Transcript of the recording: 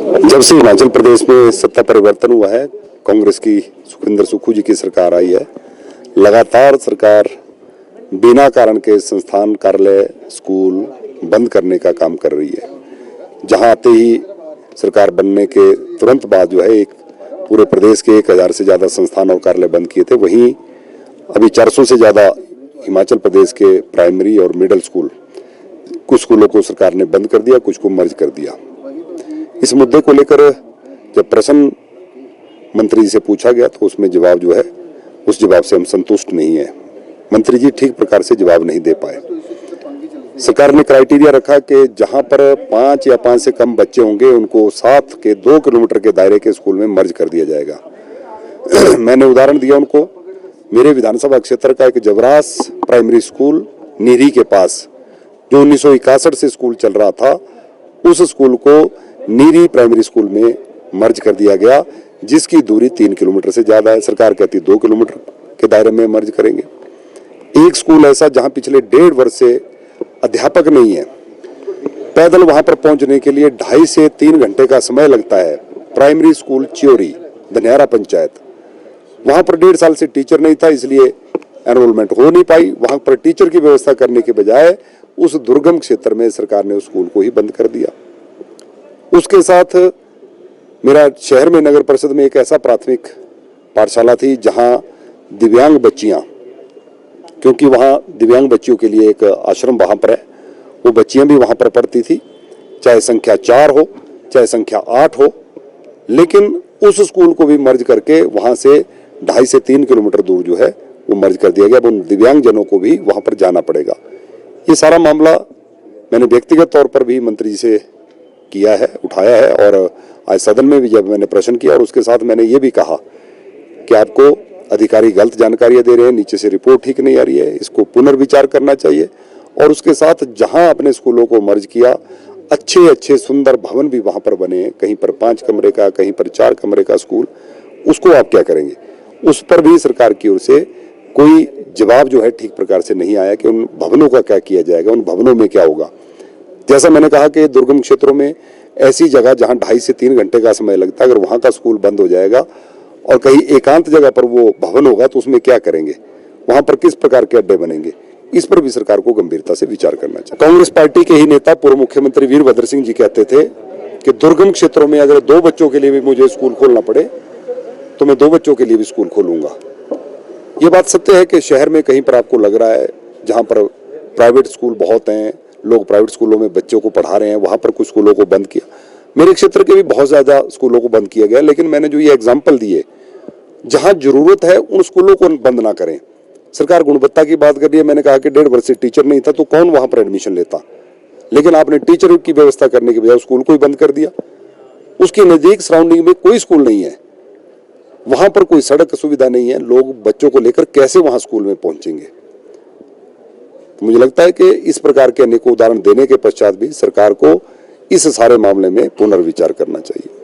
जब से हिमाचल प्रदेश में सत्ता परिवर्तन हुआ है, कांग्रेस की सुखविंदर सुक्खू जी की सरकार आई है, लगातार सरकार बिना कारण के संस्थान, कार्यालय, स्कूल बंद करने का काम कर रही है। जहां आते ही सरकार बनने के तुरंत बाद जो है एक पूरे प्रदेश के 1000 से ज्यादा संस्थान और कार्यालय बंद किए थे। वहीं अभी 400 से ज्यादा हिमाचल प्रदेश के प्राइमरी और मिडिल स्कूल, कुछ स्कूलों को सरकार ने बंद कर दिया, कुछ को मर्ज कर दिया। इस मुद्दे को लेकर जब प्रश्न मंत्री जी से पूछा गया तो उसमें जवाब जो है, उस जवाब से हम संतुष्ट नहीं है। मंत्री जी ठीक प्रकार से जवाब नहीं दे पाए। सरकार ने क्राइटेरिया रखा कि जहां पर 5 या 5 से कम बच्चे होंगे उनको साथ के 2 किलोमीटर के दायरे के स्कूल में मर्ज कर दिया जाएगा। मैंने उदाहरण दिया उनको, मेरे विधानसभा क्षेत्र का एक जवरास प्राइमरी स्कूल नीरी के पास, जो 1961 से स्कूल चल रहा था, उस स्कूल को नीरी प्राइमरी स्कूल में मर्ज कर दिया गया, जिसकी दूरी 3 किलोमीटर से ज्यादा है। सरकार कहती 2 किलोमीटर के दायरे में मर्ज करेंगे। एक स्कूल ऐसा जहां पिछले 1.5 वर्ष से अध्यापक नहीं है, पैदल वहां पर पहुंचने के लिए 2.5 से 3 घंटे का समय लगता है। प्राइमरी स्कूल चियोरी, धनियारा पंचायत, वहां पर 1.5 साल से टीचर नहीं था, इसलिए एनरोलमेंट हो नहीं पाई। वहां पर टीचर की व्यवस्था करने के बजाय उस दुर्गम क्षेत्र में सरकार ने उस स्कूल को ही बंद कर दिया। उसके साथ मेरा शहर में नगर परिषद में एक ऐसा प्राथमिक पाठशाला थी जहां दिव्यांग बच्चियां, क्योंकि वहां दिव्यांग बच्चियों के लिए एक आश्रम वहां पर है, वो बच्चियां भी वहां पर पढ़ती थी, चाहे संख्या 4 हो चाहे संख्या 8 हो, लेकिन उस स्कूल को भी मर्ज करके वहां से 2.5 से 3 किलोमीटर दूर जो है वो मर्ज कर दिया गया। उन दिव्यांग जनों को भी वहां पर जाना पड़ेगा। ये सारा मामला मैंने व्यक्तिगत तौर पर भी मंत्री जी से किया है, उठाया है, और आज सदन में भी जब मैंने प्रश्न किया, और उसके साथ मैंने ये भी कहा कि आपको अधिकारी गलत जानकारियां दे रहे हैं, नीचे से रिपोर्ट ठीक नहीं आ रही है, इसको पुनर्विचार करना चाहिए। और उसके साथ जहां अपने स्कूलों को मर्ज किया, अच्छे सुंदर भवन भी वहां पर बने, कहीं पर 5 कमरे का, कहीं पर 4 कमरे का स्कूल, उसको आप क्या करेंगे? उस पर भी सरकार की ओर से कोई जवाब जो है ठीक प्रकार से नहीं आया कि उन भवनों का क्या किया जाएगा, उन भवनों में क्या होगा। जैसा मैंने कहा कि दुर्गम क्षेत्रों में ऐसी जगह जहां 2.5 से 3 घंटे का समय लगता है, अगर वहां का स्कूल बंद हो जाएगा और कहीं एकांत जगह पर वो भवन होगा तो उसमें क्या करेंगे, वहां पर किस प्रकार के अड्डे बनेंगे, इस पर भी सरकार को गंभीरता से विचार करना चाहिए। कांग्रेस पार्टी के ही नेता पूर्व मुख्यमंत्री वीरभद्र सिंह जी कहते थे कि दुर्गम क्षेत्रों में अगर 2 बच्चों के लिए भी मुझे स्कूल खोलना पड़े तो मैं 2 बच्चों के लिए भी स्कूल खोलूंगा। ये बात सत्य है कि शहर में कहीं पर आपको लग रहा है जहां पर प्राइवेट स्कूल बहुत हैं, लोग प्राइवेट स्कूलों में बच्चों को पढ़ा रहे हैं, वहां पर कुछ स्कूलों को बंद किया। मेरे क्षेत्र के भी बहुत ज्यादा स्कूलों को बंद किया गया, लेकिन मैंने जो ये एग्जाम्पल दिए, जहां जरूरत है उन स्कूलों को बंद ना करें। सरकार गुणवत्ता की बात कर रही है, मैंने कहा कि 1.5 वर्ष से टीचर नहीं था तो कौन वहां पर एडमिशन लेता, लेकिन आपने टीचर की व्यवस्था करने के बजाय स्कूल को ही बंद कर दिया। उसके नजदीक सराउंडिंग में कोई स्कूल नहीं है, वहां पर कोई सड़क सुविधा नहीं है, लोग बच्चों को लेकर कैसे वहां स्कूल में पहुंचेंगे? तो मुझे लगता है कि इस प्रकार के अनेकों उदाहरण देने के पश्चात भी सरकार को इस सारे मामले में पुनर्विचार करना चाहिए।